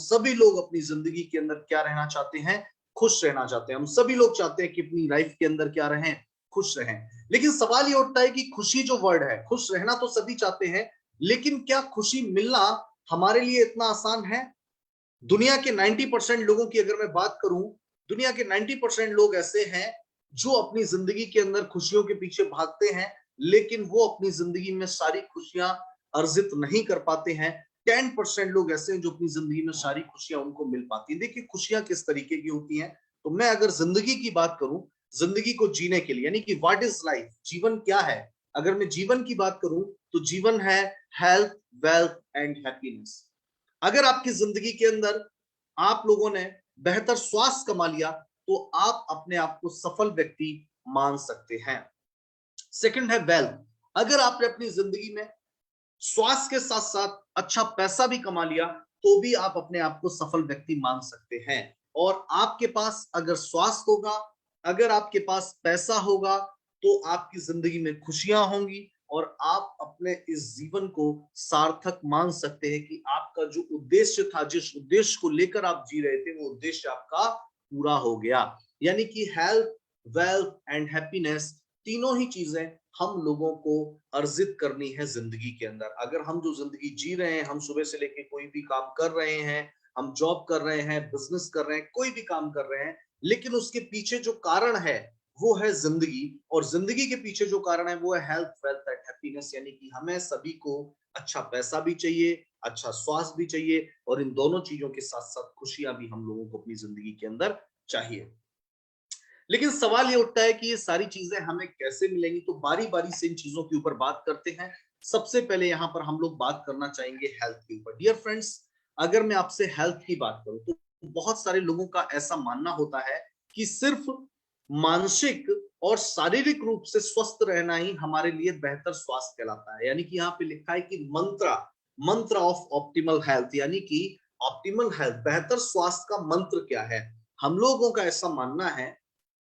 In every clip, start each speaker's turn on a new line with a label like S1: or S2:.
S1: सभी लोग अपनी जिंदगी के अंदर क्या रहना चाहते हैं? खुश रहना चाहते हैं। हम सभी लोग चाहते हैं कि अपनी लाइफ के अंदर क्या रहें? खुश रहें। लेकिन सवाल ये उठता है कि खुशी जो वर्ड है, खुश रहना तो सभी चाहते हैं, लेकिन क्या खुशी मिलना हमारे लिए इतना आसान है? दुनिया के 90% लोगों की अगर मैं बात करूं, दुनिया के 90% लोग ऐसे हैं जो अपनी जिंदगी के अंदर खुशियों के पीछे भागते हैं, लेकिन वो अपनी जिंदगी में सारी खुशियां अर्जित नहीं कर पाते हैं। 10% लोग ऐसे हैं जो अपनी जिंदगी में सारी खुशियां उनको मिल पाती हैं। देखिए खुशियां किस तरीके की होती हैं। तो मैं अगर जिंदगी की बात करूं, जिंदगी को जीने के लिए, यानी कि व्हाट इज लाइफ, जीवन क्या है, अगर मैं जीवन की बात करूं तो जीवन है हेल्थ, वेल्थ एंड हैप्पीनेस। अगर आपकी जिंदगी के अंदर आप लोगों ने बेहतर स्वास्थ्य कमा लिया तो आप अपने आप को सफल व्यक्ति मान सकते हैं। सेकंड है वेल्थ। अगर आपने अपनी जिंदगी में स्वास्थ्य के साथ साथ अच्छा पैसा भी कमा लिया तो भी आप अपने आप को सफल व्यक्ति मान सकते हैं। और आपके पास अगर स्वास्थ्य होगा, अगर आपके पास पैसा होगा, तो आपकी जिंदगी में खुशियां होंगी और आप अपने इस जीवन को सार्थक मान सकते हैं कि आपका जो उद्देश्य था, जिस उद्देश्य को लेकर आप जी रहे थे, वो उद्देश्य आपका पूरा हो गया। यानी कि हेल्थ, वेल्थ एंड हैप्पीनेस, तीनों ही चीजें हम लोगों को अर्जित करनी है जिंदगी के अंदर। अगर हम जो जिंदगी जी रहे हैं, हम सुबह से लेकर कोई भी काम कर रहे हैं, हम जॉब कर रहे हैं, बिजनेस कर रहे हैं, कोई भी काम कर रहे हैं, लेकिन उसके पीछे जो कारण है वो है जिंदगी, और जिंदगी के पीछे जो कारण है वो है हेल्थ, वेल्थ एंड हैप्पीनेस। यानी कि हमें सभी को अच्छा पैसा भी चाहिए, अच्छा स्वास्थ्य भी चाहिए, और इन दोनों चीजों के साथ साथ खुशियां भी हम लोगों को अपनी जिंदगी के अंदर चाहिए। लेकिन सवाल ये उठता है कि ये सारी चीजें हमें कैसे मिलेंगी। तो बारी बारी से इन चीजों के ऊपर बात करते हैं। सबसे पहले यहां पर हम लोग बात करना चाहेंगे हेल्थ के ऊपर। डियर फ्रेंड्स, अगर मैं आपसे हेल्थ की बात करूं तो बहुत सारे लोगों का ऐसा मानना होता है कि सिर्फ मानसिक और शारीरिक रूप से स्वस्थ रहना ही हमारे लिए बेहतर स्वास्थ्य कहलाता है। यानी कि यहाँ पे लिखा है कि मंत्र, मंत्र ऑफ ऑप्टिमल हेल्थ, यानी कि ऑप्टिमल हेल्थ, बेहतर स्वास्थ्य का मंत्र क्या है। हम लोगों का ऐसा मानना है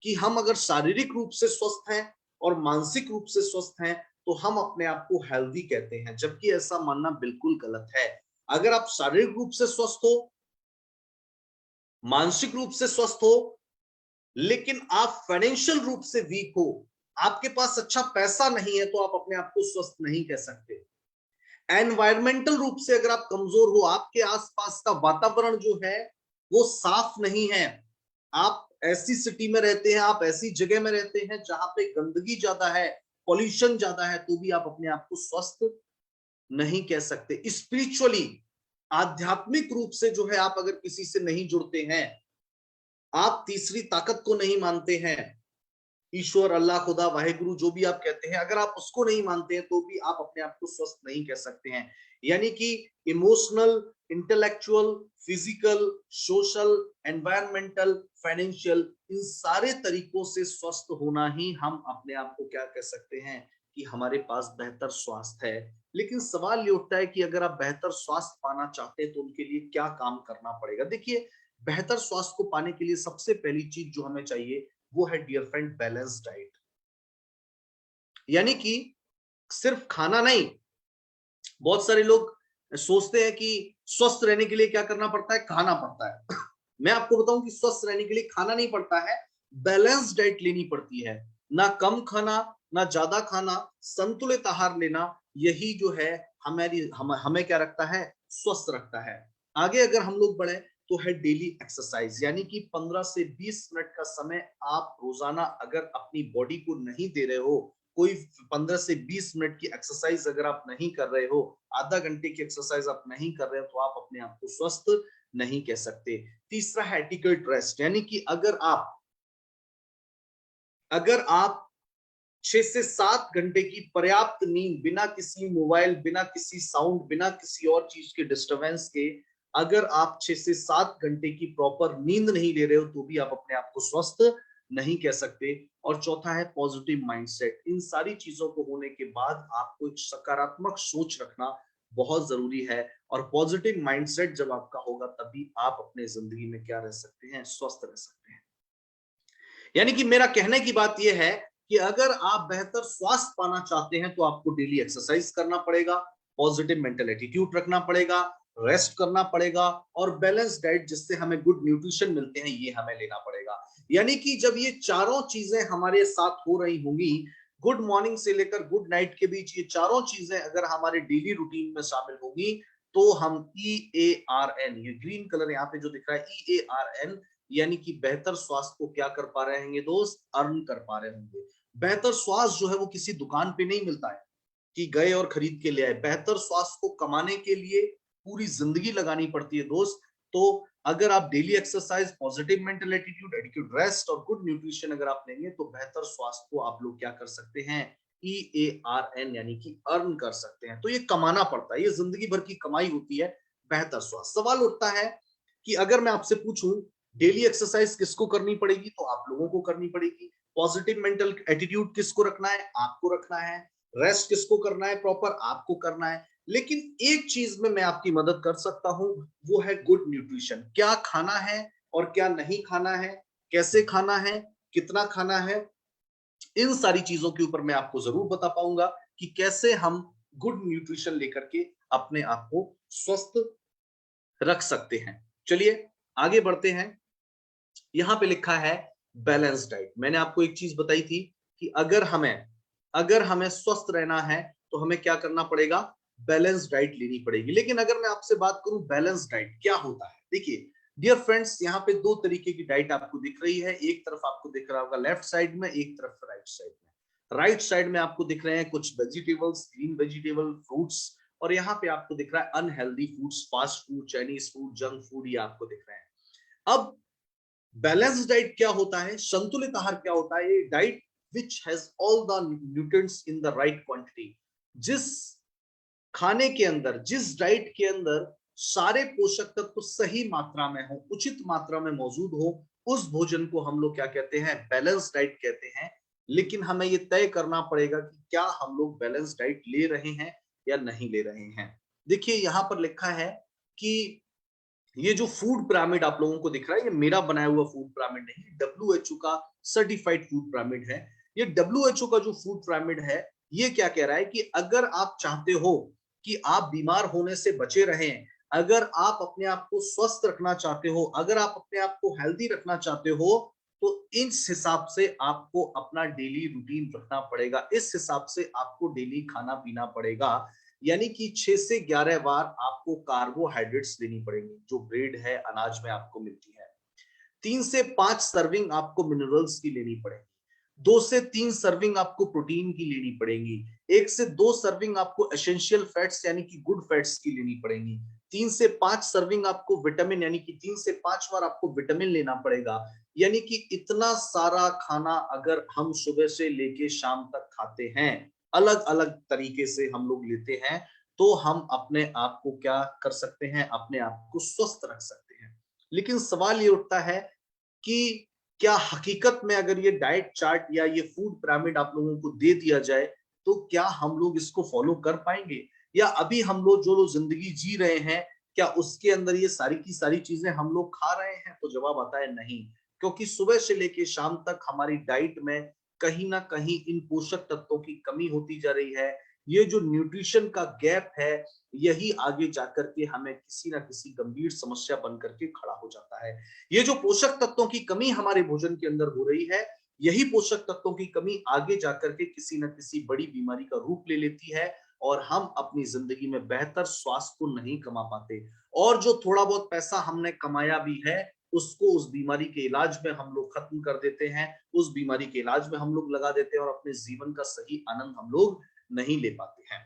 S1: कि हम अगर शारीरिक रूप से स्वस्थ हैं और मानसिक रूप से स्वस्थ हैं तो हम अपने आप को हेल्दी कहते हैं, जबकि ऐसा मानना बिल्कुल गलत है। अगर आप शारीरिक रूप से स्वस्थ हो, मानसिक रूप से स्वस्थ हो, लेकिन आप फाइनेंशियल रूप से वीक हो, आपके पास अच्छा पैसा नहीं है, तो आप अपने आप को स्वस्थ नहीं कह सकते। एनवायरमेंटल रूप से अगर आप कमजोर हो, आपके आसपास का वातावरण जो है वो साफ नहीं है, आप ऐसी सिटी में रहते हैं, आप ऐसी जगह में रहते हैं जहां पे गंदगी ज्यादा है, पॉल्यूशन ज्यादा है, तो भी आप अपने आप को स्वस्थ नहीं कह सकते। स्पिरिचुअली, आध्यात्मिक रूप से जो है, आप अगर किसी से नहीं जुड़ते हैं, आप तीसरी ताकत को नहीं मानते हैं, ईश्वर, अल्लाह, खुदा, वाहेगुरु, जो भी आप कहते हैं, अगर आप उसको नहीं मानते हैं तो भी आप अपने आप को स्वस्थ नहीं कह सकते हैं। यानी कि emotional, intellectual, physical, social, environmental, financial, इन सारे तरीकों से स्वस्थ होना ही हम अपने आप को क्या कह सकते हैं कि हमारे पास बेहतर स्वास्थ्य है। लेकिन सवाल ये उठता है कि अगर आप बेहतर स्वास्थ्य पाना चाहते हैं तो उनके लिए क्या काम करना पड़ेगा। देखिए, बेहतर स्वास्थ्य को पाने के लिए सबसे पहली चीज जो हमें चाहिए वो है, डियर फ्रेंड, बैलेंस डाइट। यानी कि सिर्फ खाना नहीं। बहुत सारे लोग सोचते हैं कि स्वस्थ रहने के लिए क्या करना पड़ता है, खाना पड़ता है। मैं आपको बताऊं कि स्वस्थ रहने के लिए खाना नहीं पड़ता है, बैलेंस डाइट लेनी पड़ती है। ना कम खाना, ना ज्यादा खाना, संतुलित आहार लेना, यही जो है हमें क्या रखता है, स्वस्थ रखता है। आगे अगर हम लोग बढ़े तो है डेली एक्सरसाइज। यानी कि 15 से 20 मिनट का समय आप रोजाना अगर अपनी बॉडी को नहीं दे रहे हो, कोई 15 से 20 मिनट की एक्सरसाइज अगर आप नहीं कर रहे हो, आधा घंटे की एक्सरसाइज आप नहीं कर रहे हो, तो आप अपने आप को स्वस्थ नहीं कह सकते। तीसरा है एडिक्वेट रेस्ट। यानी कि अगर आप 6 से 7 घंटे की पर्याप्त नींद, बिना किसी मोबाइल, बिना किसी साउंड, बिना किसी और चीज के डिस्टरबेंस के, अगर आप 6 से 7 घंटे की प्रॉपर नींद नहीं ले रहे हो तो भी आप अपने आप को स्वस्थ नहीं कह सकते। और चौथा है पॉजिटिव माइंडसेट। इन सारी चीजों को होने के बाद आपको एक सकारात्मक सोच रखना बहुत जरूरी है, और पॉजिटिव माइंडसेट जब आपका होगा तभी आप अपने जिंदगी में क्या रह सकते हैं, स्वस्थ रह सकते हैं। यानी कि मेरा कहने की बात यह है कि अगर आप बेहतर स्वास्थ्य पाना चाहते हैं तो आपको डेली एक्सरसाइज करना पड़ेगा, पॉजिटिव मेंटल एटीट्यूड रखना पड़ेगा, रेस्ट करना पड़ेगा, और बैलेंस डाइट जिससे हमें गुड न्यूट्रिशन मिलते हैं ये हमें लेना पड़ेगा। यानी कि जब ये चारों चीजें हमारे साथ हो रही होंगी, गुड मॉर्निंग से लेकर गुड नाइट के बीच ये चारों चीजें अगर हमारे डेली रूटीन में शामिल होंगी, तो हम EARN, ये ग्रीन कलर यहाँ पे जो दिख रहा है EARN, यानी कि बेहतर स्वास्थ्य को क्या कर पा रहे होंगे दोस्त, अर्न कर पा रहे होंगे। बेहतर स्वास्थ्य जो है वो किसी दुकान पे नहीं मिलता है कि गए और खरीद के ले आए। बेहतर स्वास्थ्य को कमाने के लिए पूरी जिंदगी लगानी पड़ती है दोस्त। तो अगर आप daily exercise, positive mental attitude, adequate rest और गुड न्यूट्रिशन अगर आप लेंगे, तो बेहतर स्वास्थ्य को आप लोग क्या कर सकते हैं, EARN यानी कि अर्न कर सकते हैं। तो ये कमाना पड़ता है, ये जिंदगी भर की कमाई होती है बेहतर स्वास्थ्य। सवाल उठता है कि अगर मैं आपसे पूछूं डेली एक्सरसाइज किसको करनी पड़ेगी, तो आप लोगों को करनी पड़ेगी। पॉजिटिव मेंटल एटीट्यूड किसको रखना है, आपको रखना है। रेस्ट किसको करना है प्रॉपर, आपको करना है। लेकिन एक चीज में मैं आपकी मदद कर सकता हूं, वो है गुड न्यूट्रिशन। क्या खाना है और क्या नहीं खाना है, कैसे खाना है, कितना खाना है, इन सारी चीजों के ऊपर मैं आपको जरूर बता पाऊंगा कि कैसे हम गुड न्यूट्रिशन लेकर के अपने आप को स्वस्थ रख सकते हैं। चलिए आगे बढ़ते हैं। यहां पे लिखा है बैलेंस डाइट। मैंने आपको एक चीज बताई थी कि अगर हमें स्वस्थ रहना है तो हमें क्या करना पड़ेगा, बैलेंस डाइट लेनी पड़ेगी। लेकिन अगर मैं आपसे बात करूं बैलेंस डाइट क्या होता है, देखिए डियर फ्रेंड्स, यहाँ पे दो तरीके की डाइट आपको दिख रही है। एक तरफ आपको दिख रहा होगा लेफ्ट साइड में, एक तरफ राइट साइड में। राइट साइड में आपको दिख रहे हैं कुछ वेजिटेबल्स, ग्रीन वेजिटेबल, फ्रूट्स, और यहाँ पे आपको दिख रहा है unhealthy foods, fast food, Chinese food, junk food, ये आपको दिख रहे हैं। अब बैलेंस डाइट क्या होता है, संतुलित आहार क्या होता है, ये diet which has all the nutrients in the right quantity. जिस खाने के अंदर, जिस डाइट के अंदर सारे पोषक तत्व सही मात्रा में हो, उचित मात्रा में मौजूद हो, उस भोजन को हम लोग क्या कहते हैं, बैलेंस डाइट कहते हैं। लेकिन हमें ये तय करना पड़ेगा कि क्या हम लोग बैलेंस डाइट ले रहे हैं या नहीं ले रहे हैं। देखिए यहां पर लिखा है कि ये जो फूड पिरामिड आप लोगों को दिख रहा है, ये मेरा बनाया हुआ फूड पिरामिड नहीं है, WHO का सर्टिफाइड फूड पिरामिड है। ये WHO का जो फूड पिरामिड है, ये क्या कह रहा है कि अगर आप चाहते हो कि आप बीमार होने से बचे रहें, अगर आप अपने आप को स्वस्थ रखना चाहते हो, अगर आप अपने आप को हेल्दी रखना चाहते हो, तो इस हिसाब से आपको अपना डेली रूटीन रखना पड़ेगा, इस हिसाब से आपको डेली खाना पीना पड़ेगा। यानी कि 6 से 11 बार आपको कार्बोहाइड्रेट्स लेनी पड़ेंगी, जो ब्रेड है, अनाज में आपको मिलती है। 3 से 5 सर्विंग आपको मिनरल्स की लेनी पड़ेगी। 2 से 3 सर्विंग आपको प्रोटीन की लेनी पड़ेगी। 1 से 2 सर्विंग आपको एसेंशियल फैट्स यानी कि गुड फैट्स की लेनी पड़ेगी। 3 से 5 सर्विंग आपको विटामिन यानी कि 3 से 5 बार आपको विटामिन लेना पड़ेगा। यानी कि इतना सारा खाना अगर हम सुबह से लेके शाम तक खाते हैं, अलग अलग तरीके से हम लोग लेते हैं, तो हम अपने आप को क्या कर सकते हैं, अपने आप को स्वस्थ रख सकते हैं। लेकिन सवाल ये उठता है कि क्या हकीकत में अगर ये डाइट चार्ट या ये फूड पिरामिड आप लोगों को दे दिया जाए, तो क्या हम लोग इसको फॉलो कर पाएंगे, या अभी हम लोग जो लोग जिंदगी जी रहे हैं, क्या उसके अंदर ये सारी की सारी चीजें हम लोग खा रहे हैं? तो जवाब आता है नहीं। क्योंकि सुबह से लेके शाम तक हमारी डाइट में कहीं ना कहीं इन पोषक तत्वों की कमी होती जा रही है। ये जो न्यूट्रिशन का गैप है, यही आगे जाकर के हमें किसी ना किसी गंभीर समस्या बन करके खड़ा हो जाता है। ये जो पोषक तत्वों की कमी हमारे भोजन के अंदर हो रही है, यही पोषक तत्वों की कमी आगे जाकर के किसी न किसी बड़ी बीमारी का रूप ले लेती है, और हम अपनी जिंदगी में बेहतर स्वास्थ्य को नहीं कमा पाते। और जो थोड़ा बहुत पैसा हमने कमाया भी है, उसको उस बीमारी के इलाज में हम लोग खत्म कर देते हैं, उस बीमारी के इलाज में हम लोग लगा देते हैं, और अपने जीवन का सही आनंद हम लोग नहीं ले पाते हैं।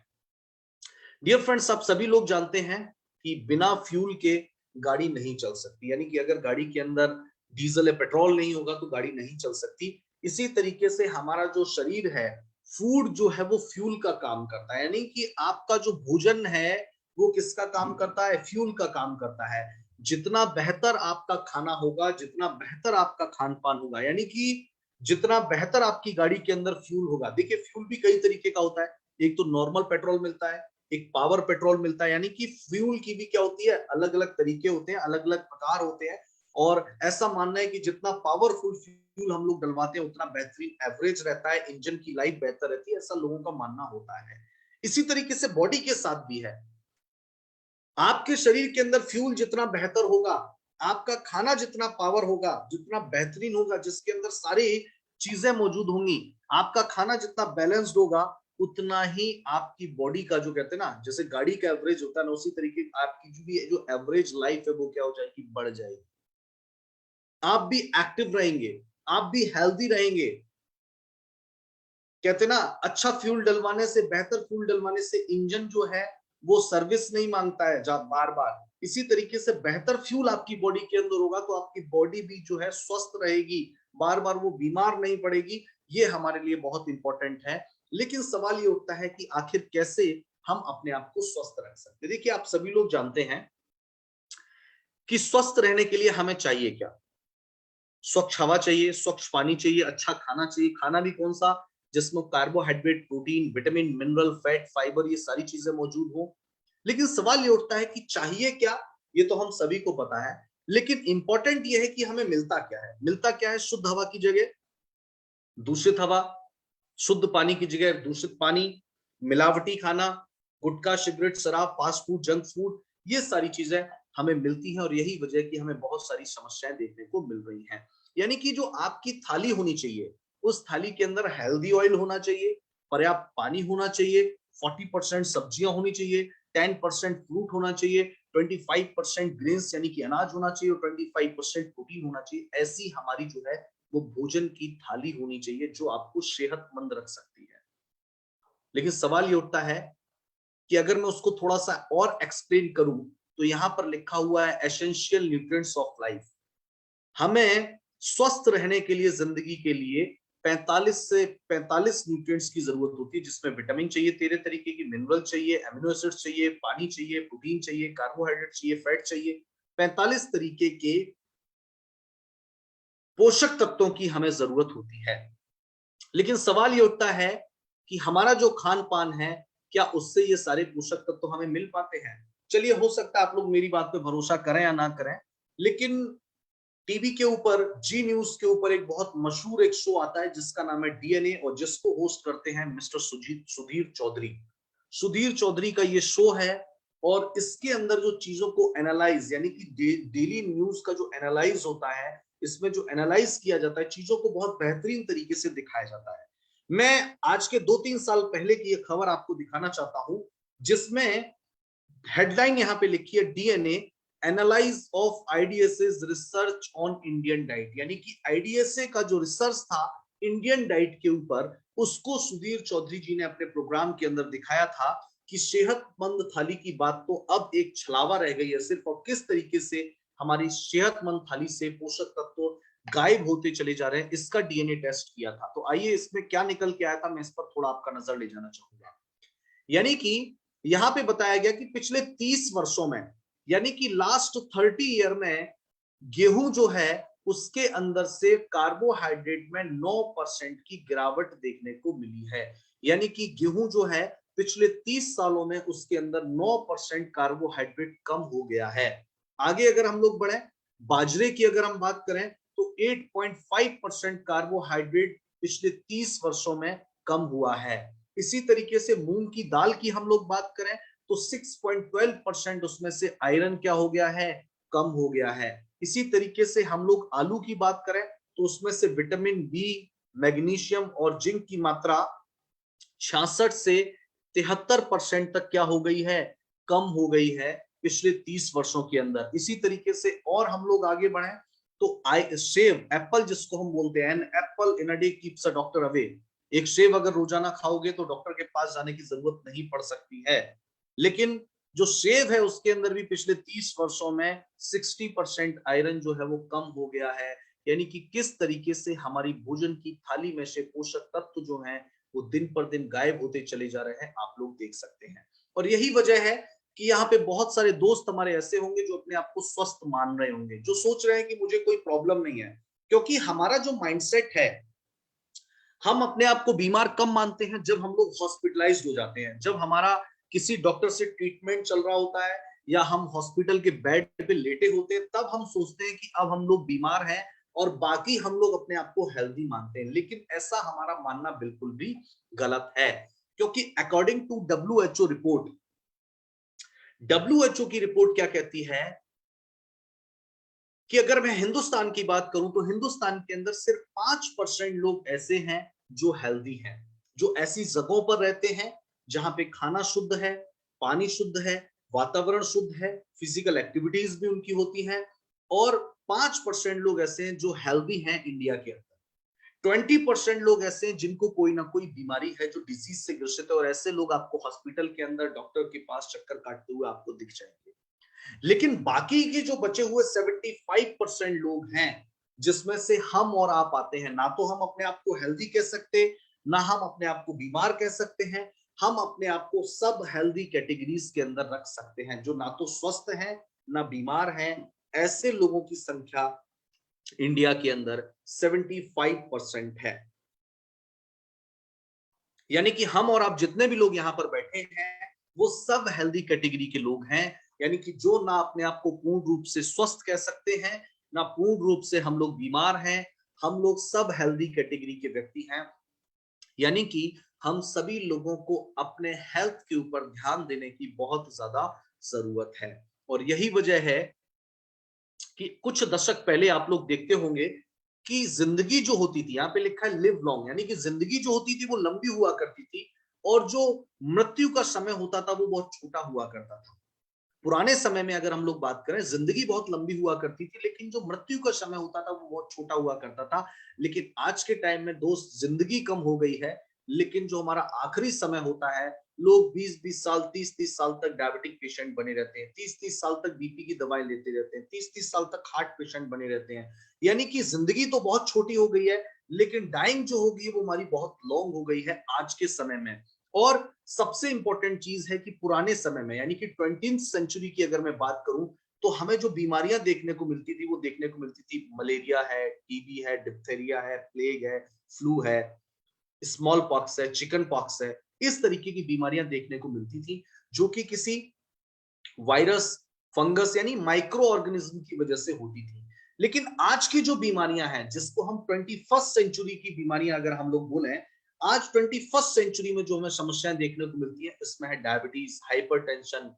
S1: डियर फ्रेंड्स, आप सभी लोग जानते हैं कि बिना फ्यूल के गाड़ी नहीं चल सकती। यानी कि अगर गाड़ी के अंदर डीजल या पेट्रोल नहीं होगा तो गाड़ी नहीं चल सकती। इसी तरीके से हमारा जो शरीर है, फूड जो है वो फ्यूल का काम करता है। यानी कि आपका जो भोजन है वो किसका काम करता है, फ्यूल का काम करता है। जितना बेहतर आपका खाना होगा, जितना बेहतर आपका खान पान होगा, यानी कि जितना बेहतर आपकी गाड़ी के अंदर फ्यूल होगा। देखिए फ्यूल भी कई तरीके का होता है, एक तो नॉर्मल पेट्रोल मिलता है, एक पावर पेट्रोल मिलता है। यानी कि फ्यूल की भी क्या होती है, अलग अलग तरीके होते हैं, अलग अलग प्रकार होते हैं। और ऐसा मानना है कि जितना पावरफुल फ्यूल हम लोग डलवाते हैं, उतना बेहतरीन एवरेज रहता है, इंजन की लाइफ बेहतर रहती है, ऐसा लोगों का मानना होता है। इसी तरीके से बॉडी के साथ भी है। आपके शरीर के अंदर फ्यूल जितना बेहतर होगा, आपका खाना जितना पावर होगा, जितना बेहतरीन होगा, जिसके अंदर सारी चीजें मौजूद होंगी, आपका खाना जितना बैलेंस्ड होगा, उतना ही आपकी बॉडी का जो कहते हैं ना, जैसे गाड़ी का एवरेज होता है ना, उसी तरीके आपकी जो एवरेज लाइफ है वो क्या हो जाएगी, बढ़ जाएगी। आप भी एक्टिव रहेंगे, आप भी हेल्दी रहेंगे। कहते ना, अच्छा फ्यूल डलवाने से, बेहतर फ्यूल डलवाने से इंजन जो है वो सर्विस नहीं मांगता है बार बार। इसी तरीके से बेहतर फ्यूल आपकी बॉडी के अंदर होगा तो आपकी बॉडी भी जो है स्वस्थ रहेगी, बार बार वो बीमार नहीं पड़ेगी। ये हमारे लिए बहुत इंपॉर्टेंट है। लेकिन सवाल ये उठता है कि आखिर कैसे हम अपने आप को स्वस्थ रख सकते हैं। देखिए, आप सभी लोग जानते हैं कि स्वस्थ रहने के लिए हमें चाहिए क्या। स्वच्छ हवा चाहिए, स्वच्छ पानी चाहिए, अच्छा खाना चाहिए। खाना भी कौन सा, जिसमें carbohydrate, protein, vitamin, mineral, fat, fibre, ये सारी चीजें मौजूद हो। लेकिन सवाल ये उठता है कि चाहिए क्या। ये तो हम सभी को पता है, लेकिन इंपॉर्टेंट ये है कि हमें मिलता क्या है। मिलता क्या है, शुद्ध हवा की जगह दूषित हवा, शुद्ध पानी की जगह दूषित पानी, मिलावटी खाना, गुटखा, सिगरेट, शराब, फास्ट फूड, जंक फूड, ये सारी चीजें हमें मिलती हैं। और यही वजह है कि हमें बहुत सारी समस्याएं देखने को मिल रही हैं। यानी कि जो आपकी थाली होनी चाहिए, उस थाली के अंदर हेल्दी ऑयल होना चाहिए, पर्याप्त पानी होना चाहिए, 40% सब्जियां होनी चाहिए, 10% फ्रूट होना चाहिए, 25% ग्रेन्स यानी कि अनाज होना चाहिए, और 25% प्रोटीन होना चाहिए। ऐसी हमारी जो है वो भोजन की थाली होनी चाहिए जो आपको सेहतमंद रख सकती है। लेकिन सवाल ये उठता है कि अगर मैं उसको थोड़ा सा और एक्सप्लेन करूं, तो यहां पर लिखा हुआ है एसेंशियल न्यूट्रिएंट्स ऑफ लाइफ। हमें स्वस्थ रहने के लिए, जिंदगी के लिए 45 से 45 न्यूट्रिएंट्स की जरूरत होती है, जिसमें विटामिन चाहिए, 13 तरीके की मिनरल चाहिए, एमिनो एसिड्स चाहिए, पानी चाहिए, प्रोटीन चाहिए, कार्बोहाइड्रेट चाहिए, फैट चाहिए। 45 तरीके के पोषक तत्वों की हमें जरूरत होती है। लेकिन सवाल ये उठता है कि हमारा जो खान पान है, क्या उससे ये सारे पोषक तत्व हमें मिल पाते हैं। चलिए, हो सकता है आप लोग मेरी बात पे भरोसा करें या ना करें, लेकिन टीवी के ऊपर, जी न्यूज के ऊपर एक बहुत मशहूर एक शो आता है जिसका नाम है डीएनए, और जिसको होस्ट करते हैं मिस्टर सुधीर चौधरी। सुधीर चौधरी का ये शो है, और इसके अंदर जो चीजों को एनालाइज, यानी कि डेली न्यूज का जो एनालाइज होता है, इसमें जो एनालाइज किया जाता है, चीजों को बहुत बेहतरीन तरीके से दिखाया जाता है। मैं आज के 2-3 साल पहले की एक खबर आपको दिखाना चाहता हूं, जिसमें हेडलाइन यहां पे लिखी है, DNA analyze of IDSS research on Indian diet. यानी कि आईडीएसए का जो रिसर्च था इंडियन डाइट के ऊपर, उसको सुधीर चौधरी जी ने अपने प्रोग्राम के अंदर दिखाया था कि सेहतमंद थाली की बात तो अब एक छलावा रह गई है सिर्फ, और किस तरीके से हमारी सेहतमंद थाली से पोषक तत्व गायब होते चले जा रहे हैं, इसका डीएनए टेस्ट किया था। तो आइए इसमें क्या निकल के आया था, मैं इस पर थोड़ा आपका नजर ले जाना चाहूंगा। यानी कि यहां पे बताया गया कि पिछले 30 वर्षों में, यानी कि लास्ट 30 ईयर में, गेहूं जो है उसके अंदर से कार्बोहाइड्रेट में 9% की गिरावट देखने को मिली है। यानी कि गेहूं जो है पिछले 30 सालों में उसके अंदर 9% कार्बोहाइड्रेट कम हो गया है। आगे अगर हम लोग बढ़े, बाजरे की अगर हम बात करें, तो 8.5% कार्बोहाइड्रेट पिछले 30 वर्षों में कम हुआ है। इसी तरीके से मूंग की दाल की हम लोग बात करें, तो 6.12% उसमें से आयरन क्या हो गया है, कम हो गया है। इसी तरीके से हम लोग आलू की बात करें, तो उसमें से विटामिन बी, मैग्नीशियम और जिंक की मात्रा 66 से 73% तक क्या हो गई है, कम हो गई है पिछले 30 वर्षों के अंदर। इसी तरीके से और हम लोग आगे बढ़े, तो सेव, एप्पल जिसको हम बोलते हैं, apple in a day keeps a doctor away. एक सेव अगर रोजाना खाओगे तो डॉक्टर के पास जाने की जरूरत नहीं पड़ सकती है। लेकिन जो सेव है उसके अंदर भी पिछले 30 वर्षों में 60% आयरन जो है वो कम हो गया है। यानी कि किस तरीके से हमारी भोजन की थाली में से पोषक तत्व जो हैं वो दिन पर दिन गायब होते चले जा रहे हैं, आप लोग देख सकते हैं। और यही वजह है कि यहाँ पे बहुत सारे दोस्त हमारे ऐसे होंगे जो अपने आप को स्वस्थ मान रहे होंगे, जो सोच रहे हैं कि मुझे कोई प्रॉब्लम नहीं है। क्योंकि हमारा जो माइंडसेट है, हम अपने आप को बीमार कम मानते हैं जब हम लोग हॉस्पिटलाइज्ड हो जाते हैं, जब हमारा किसी डॉक्टर से ट्रीटमेंट चल रहा होता है, या हम हॉस्पिटल के बेड पे लेटे होते हैं, तब हम सोचते हैं कि अब हम लोग बीमार हैं, और बाकी हम लोग अपने आप को हेल्दी मानते हैं। लेकिन ऐसा हमारा मानना बिल्कुल भी गलत है। क्योंकि according to WHO report, WHO की रिपोर्ट क्या कहती है कि अगर मैं हिंदुस्तान की बात करूं तो हिंदुस्तान के अंदर सिर्फ 5% लोग ऐसे हैं जो हेल्दी हैं, जो ऐसी जगहों पर रहते हैं जहां पे खाना शुद्ध है, पानी शुद्ध है, वातावरण शुद्ध है, फिजिकल एक्टिविटीज भी उनकी होती हैं। और 5% लोग ऐसे हैं जो हेल्दी हैं इंडिया के अंदर। 20% लोग ऐसे हैं जिनको कोई ना कोई बीमारी है, जो डिजीज से ग्रसित है, और ऐसे लोग आपको हॉस्पिटल के अंदर डॉक्टर के पास चक्कर काटते हुए आपको दिख जाएंगे। लेकिन बाकी के जो बचे हुए 75% लोग हैं, जिसमें से हम और आप आते हैं, ना तो हम अपने आप को हेल्दी कह सकते, ना हम अपने आप को बीमार कह सकते हैं। हम अपने आप को सब हेल्दी कैटेगरीज के अंदर रख सकते हैं, जो ना तो स्वस्थ हैं ना बीमार हैं। ऐसे लोगों की संख्या इंडिया के अंदर 75% है। यानी कि हम और आप जितने भी लोग यहां पर बैठे हैं, वो सब हेल्दी कैटेगरी के लोग हैं। यानी कि जो ना अपने आप को पूर्ण रूप से स्वस्थ कह सकते हैं, ना पूर्ण रूप से हम लोग बीमार हैं। हम लोग सब हेल्दी कैटेगरी के व्यक्ति हैं। यानी कि हम सभी लोगों को अपने हेल्थ के ऊपर ध्यान देने की बहुत ज्यादा जरूरत है। और यही वजह है कि कुछ दशक पहले आप लोग देखते होंगे कि जिंदगी जो होती थी, यहाँ पे लिखा है लिव लॉन्ग, यानी कि जिंदगी जो होती थी वो लंबी हुआ करती थी, और जो मृत्यु का समय होता था वो बहुत छोटा हुआ करता था। पुराने समय में अगर हम लोग बात करें, जिंदगी बहुत लंबी हुआ करती थी, लेकिन जो मृत्यु का समय होता था वो बहुत छोटा हुआ करता था। लेकिन आज के टाइम में दोस्त, जिंदगी कम हो गई है, लेकिन जो हमारा आखिरी समय होता है, लोग 20-20 साल, 30-30 साल तक डायबिटिक पेशेंट बने रहते हैं, 30-30 साल तक बीपी की दवाई लेते रहते हैं, 30-30 साल तक हार्ट पेशेंट बने रहते हैं। यानी कि जिंदगी तो बहुत छोटी हो गई है, लेकिन डाइंग जो होगी वो हमारी बहुत लॉन्ग हो गई है आज के समय में। और सबसे इंपॉर्टेंट चीज है कि पुराने समय में, यानी कि 20th सेंचुरी की अगर मैं बात करूं, तो हमें जो बीमारियां देखने को मिलती थी वो देखने को मिलती थी, मलेरिया है, टीबी है, डिप्थेरिया है, प्लेग है, फ्लू है, स्मॉल पॉक्स है, चिकन पॉक्स है। इस तरीके की बीमारियां देखने को मिलती थी, जो कि किसी वायरस, फंगस यानी माइक्रो ऑर्गेनिज्म की वजह से होती थी। लेकिन आज की जो बीमारियां हैं, जिसको हम 21st सेंचुरी की बीमारियां अगर हम लोग बोले, आज 21st सेंचुरी में जो हमें समस्याएं देखने को मिलती है, इसमें है डायबिटीज, हाइपरटेंशन,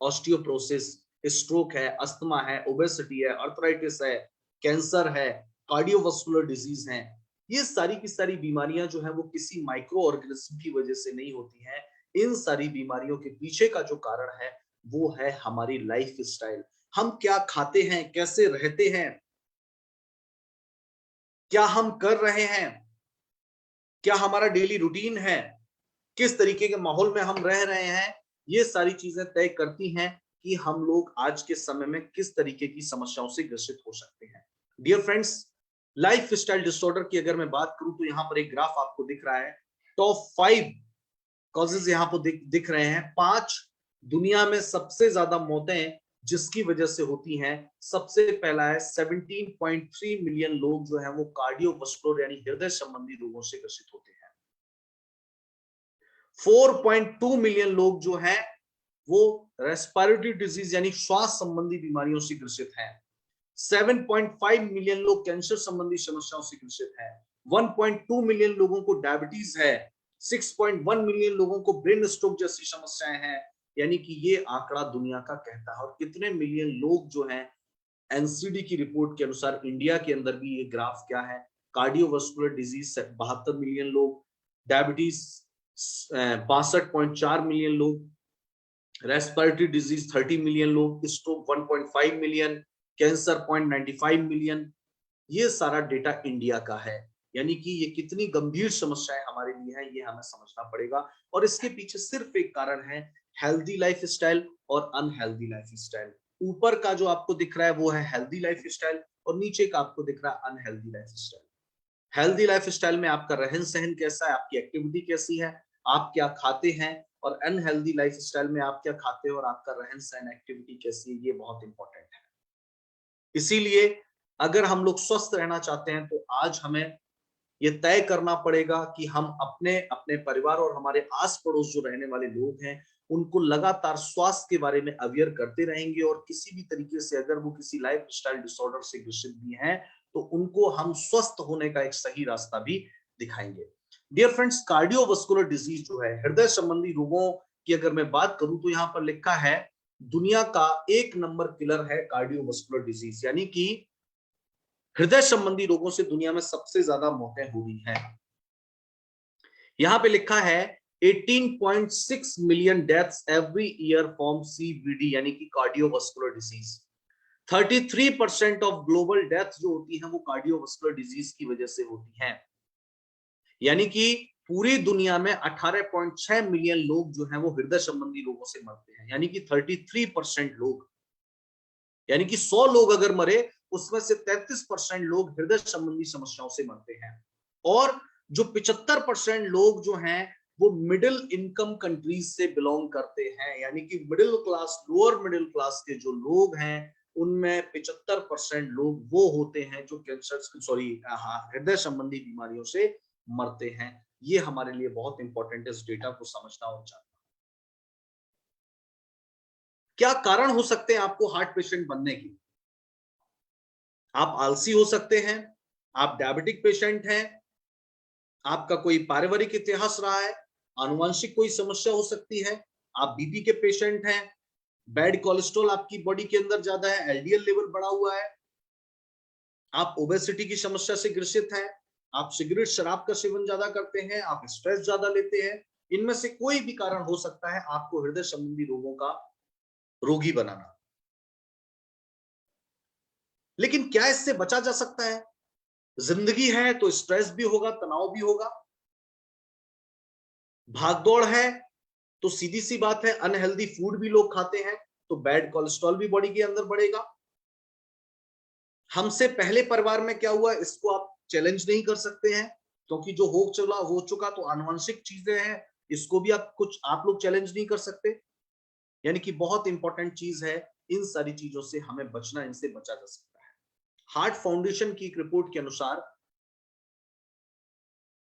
S1: ऑस्टियोप्रोसिस, स्ट्रोक है, अस्थमा है, ओबेसिटी है, अर्थराइटिस है, कैंसर है, कार्डियोवास्कुलर डिजीज है। ये सारी की सारी बीमारियां जो है वो किसी माइक्रो ऑर्गेनिज्म की वजह से नहीं होती हैं। इन सारी बीमारियों के पीछे का जो कारण है वो है हमारी लाइफ स्टाइल। हम क्या खाते हैं, कैसे रहते हैं, क्या हम कर रहे हैं, क्या हमारा डेली रूटीन है, किस तरीके के माहौल में हम रह रहे हैं, ये सारी चीजें तय करती हैं कि हम लोग आज के समय में किस तरीके की समस्याओं से ग्रसित हो सकते हैं। Dear friends, lifestyle disorder की अगर मैं बात करूं तो यहां पर एक ग्राफ आपको दिख रहा है। टॉप 5 कॉजेज यहां पर दिख रहे हैं। 5 दुनिया में सबसे ज्यादा मौतें जिसकी वजह से होती हैं। सबसे पहला है 17.3 मिलियन लोग जो है वो कार्डियोवास्कुलर यानी हृदय संबंधी रोगों से ग्रसित होते हैं। 4.2 मिलियन लोग जो हैं वो रेस्पिरेटरी डिजीज यानी श्वास संबंधी बीमारियों से ग्रसित हैं। 7.5 मिलियन लोग कैंसर संबंधी समस्याओं से ग्रसित हैं। 1.2 मिलियन लोगों को डायबिटीज है। 6.1 मिलियन लोगों को ब्रेन स्ट्रोक जैसी समस्याएं हैं। यानी कि ये आंकड़ा दुनिया का कहता है। और कितने मिलियन लोग जो हैं, एनसीडी की रिपोर्ट के अनुसार इंडिया के अंदर भी ये ग्राफ क्या है, कार्डियोवास्कुलर डिजीज 72 मिलियन लोग, डायबिटीज 62.4 मिलियन लोग, रेस्पिरेटरी डिजीज 30 मिलियन लोग, स्ट्रोक 1.5 मिलियन, कैंसर 0.95 मिलियन। ये सारा डेटा इंडिया का है। यानी कि ये कितनी गंभीर समस्याएं हमारे लिए है, ये हमें समझना पड़ेगा। और इसके पीछे सिर्फ एक कारण है, हेल्दी लाइफस्टाइल और अनहेल्दी लाइफस्टाइल। ऊपर का जो आपको दिख रहा है वो है हेल्दी लाइफस्टाइल, और नीचे का आपको दिख रहा है अनहेल्दी लाइफस्टाइल। हेल्दी लाइफस्टाइल में आपका रहन सहन कैसा है, आपकी एक्टिविटी कैसी है, आप क्या खाते हैं। और अनहेल्दी लाइफस्टाइल में आप क्या खाते हो और आपका रहन सहन, एक्टिविटी कैसी है, ये बहुत इंपॉर्टेंट है। इसीलिए अगर हम लोग स्वस्थ रहना चाहते हैं तो आज हमें ये तय करना पड़ेगा कि हम अपने अपने परिवार और हमारे आस पड़ोस जो रहने वाले लोग हैं, उनको लगातार स्वास्थ्य के बारे में अवेयर करते रहेंगे। और किसी भी तरीके से अगर वो किसी लाइफ स्टाइल डिसऑर्डर से ग्रसित भी हैं, तो उनको हम स्वस्थ होने का एक सही रास्ता भी दिखाएंगे। डियर फ्रेंड्स, कार्डियोवास्कुलर डिजीज जो है, हृदय संबंधी रोगों की अगर मैं बात करूं तो यहाँ पर लिखा है दुनिया का 1 नंबर किलर है कार्डियोवास्कुलर डिजीज, यानी कि हृदय संबंधी रोगों से दुनिया में सबसे ज्यादा मौतें हुई हैं। यहां पे लिखा है 18.6 million deaths every year from CVD यानी कि cardiovascular disease. 33% of global death जो होती है वो कार्डियोवास्कुलर डिजीज की वजह से होती है। यानी कि पूरी दुनिया में 18.6 मिलियन लोग जो हैं वो हृदय संबंधी रोगों से मरते हैं, यानी कि 33% लोग, यानी कि 100 लोग अगर मरे उसमें से 33% लोग हृदय संबंधी समस्याओं से मरते हैं। और जो 75% लोग जो हैं वो मिडिल इनकम कंट्रीज से बिलोंग करते हैं, यानी कि middle class, lower middle class के जो लोग हैं उनमें 75% लोग वो होते हैं जो कैंसर, सॉरी, हृदय संबंधी बीमारियों से मरते हैं। ये हमारे लिए बहुत इंपॉर्टेंट है इस डेटा को समझना और जानना। क्या कारण हो सकते हैं आपको हार्ट पेशेंट बनने के? आप आलसी हो सकते हैं, आप डायबिटिक पेशेंट हैं, आपका कोई पारिवारिक इतिहास रहा है, आनुवंशिक कोई समस्या हो सकती है, आप बीपी के पेशेंट हैं, बैड कोलेस्ट्रॉल आपकी बॉडी के अंदर ज्यादा है, एलडीएल लेवल बढ़ा हुआ है, आप ओबेसिटी की समस्या से ग्रसित हैं, आप सिगरेट शराब का सेवन ज्यादा करते हैं, आप स्ट्रेस ज्यादा लेते हैं, इनमें से कोई भी कारण हो सकता है आपको हृदय संबंधी रोगों का रोगी बनाना। लेकिन क्या इससे बचा जा सकता है? जिंदगी है तो स्ट्रेस भी होगा, तनाव भी होगा, भागदौड़ है तो सीधी सी बात है अनहेल्दी फूड भी लोग खाते हैं तो बैड कोलेस्ट्रॉल भी बॉडी के अंदर बढ़ेगा। हमसे पहले परिवार में क्या हुआ इसको आप चैलेंज नहीं कर सकते हैं, क्योंकि जो हो चुका तो आनुवंशिक चीजें हैं, इसको भी आप लोग चैलेंज नहीं कर सकते। यानी कि बहुत इंपॉर्टेंट चीज है, इन सारी चीजों से हमें बचना, इनसे बचा जा सकता है। हार्ट फाउंडेशन की एक रिपोर्ट के अनुसार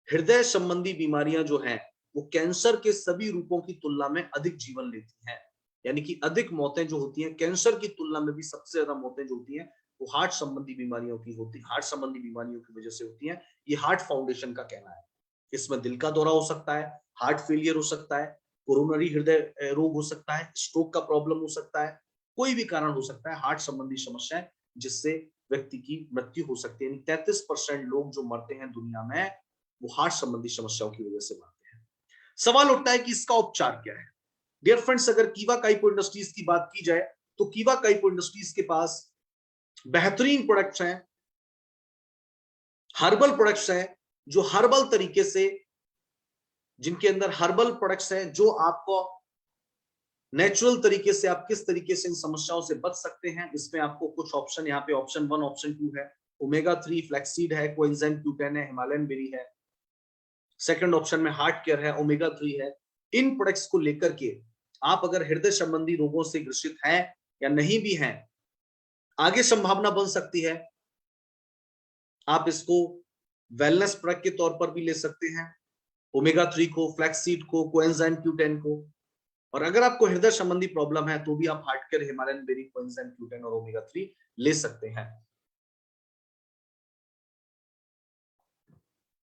S1: हृदय संबंधी बीमारियां जो हैं वो कैंसर के सभी रूपों की तुलना में अधिक जीवन लेती हैं, यानी कि अधिक मौतें जो होती हैं कैंसर की तुलना में भी सबसे ज्यादा मौतें जो होती हैं वो हार्ट संबंधी बीमारियों की होती, हार्ट संबंधी बीमारियों की वजह से होती हैं। ये हार्ट फाउंडेशन का कहना है। इसमें दिल का दौरा हो सकता है, हार्ट फेलियर हो सकता है, कोरोनरी हृदय रोग हो सकता है, स्ट्रोक का प्रॉब्लम हो सकता है, कोई भी कारण हो सकता है हार्ट संबंधी समस्याएं जिससे व्यक्ति की मृत्यु हो सकती है। 33% लोग जो मरते हैं दुनिया में वो हार्ट संबंधी समस्याओं की वजह से मरते हैं। सवाल उठता है कि इसका उपचार क्या है? डियर फ्रेंड्स, अगर कीवा काइपो इंडस्ट्रीज की बात की जाए तो कीवा काइपो इंडस्ट्रीज के पास बेहतरीन प्रोडक्ट्स हैं, हर्बल प्रोडक्ट्स हैं, जो हर्बल तरीके से, जिनके अंदर हर्बल प्रोडक्ट्स हैं जो आपको नेचुरल तरीके से आप किस तरीके से इन समस्याओं से बच सकते हैं। इसमें आपको कुछ ऑप्शन, यहाँ पे ऑप्शन 1, ऑप्शन 2 है, ओमेगा 3 फ्लैक्सीड है, कोएंजाइम Q10 है, हिमालयन बेरी है। सेकंड ऑप्शन में हार्ट केयर है, ओमेगा 3 है। इन प्रोडक्ट्स को लेकर के आप अगर हृदय संबंधी रोगों से ग्रसित हैं या नहीं भी हैं, आगे संभावना बन सकती है। आप इसको वेलनेस प्रोडक्ट के तौर पर भी ले सकते हैं, ओमेगा 3 को, फ्लैक्सीड को, कोएंजाइम Q10 को। और अगर आपको हृदय संबंधी प्रॉब्लम है तो भी आप heart care, Himalayan berry, coenzyme Q10 और ओमेगा 3 ले सकते हैं।